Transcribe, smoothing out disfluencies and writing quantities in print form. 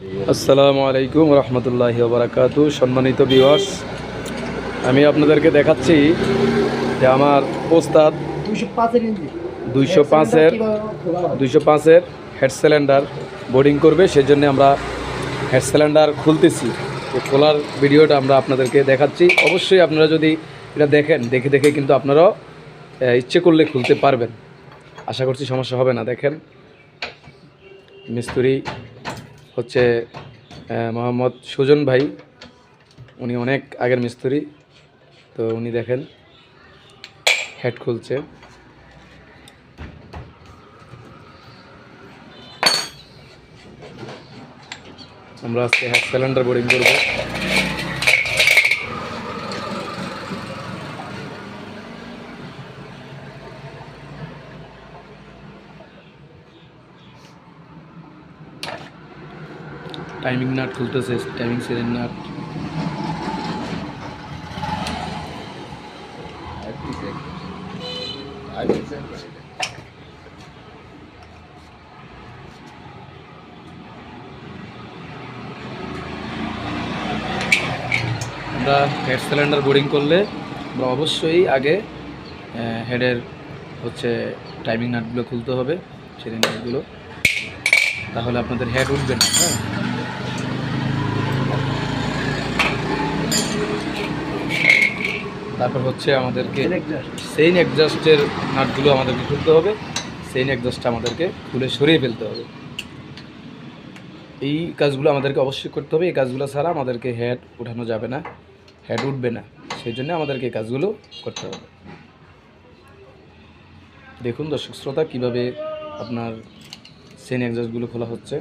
আসসালামু আলাইকুম রহমতুল্লাহি ওয়া বারাকাতুহু। সম্মানিত ভিউয়ার্স, আমি আপনাদেরকে দেখাচ্ছি যে আমার ওস্তাদ 205-এর হেড সিলিন্ডার বোর্ডিং করবে। সেজন্য আমরা হেড সিলিন্ডার খুলতেছি। এই খোলার ভিডিওটা আমরা আপনাদেরকে দেখাচ্ছি। অবশ্যই আপনারা যদি এটা দেখেন, দেখে কিন্তু আপনারাও ইচ্ছে করলে খুলতে পারবেন। আশা করছি সমস্যা হবে না। দেখেন, মিস্ত্রি হচ্ছে মোহাম্মদ সুজন ভাই, উনি অনেক আগের মিস্ত্রি। তো উনি দেখেন হেড খুলছে। আমরা আজকে হেড সিলিন্ডার বোর্ডিং করব। টাইমিং নাট খুলতেছে, টাইমিং সিলিন্ডার নাট। আমরা হেড সিলিন্ডার বোর্ডিং করলে আমরা অবশ্যই আগে হেডের হচ্ছে টাইমিং নাটগুলো খুলতে হবে, সিলিন্ডারগুলো, তাহলে আপনাদের হেড উঠবে না। হ্যাঁ, তারপর হচ্ছে আমাদেরকে চেইন এক্সজস্টের নাটগুলো আমাদেরকে খুলতে হবে। চেইন এক্সজস্টটা আমাদেরকে খুলে সরিয়ে ফেলতে হবে। এই কাজগুলো আমাদেরকে অবশ্যই করতে হবে। এই কাজগুলো ছাড়া আমাদেরকে হেড উঠানো যাবে না, হেড উঠবে না। সেই জন্য আমাদেরকে এই কাজগুলো করতে হবে। দেখুন দর্শক শ্রোতা, কীভাবে আপনার চেইন এক্সজস্টগুলো খোলা হচ্ছে।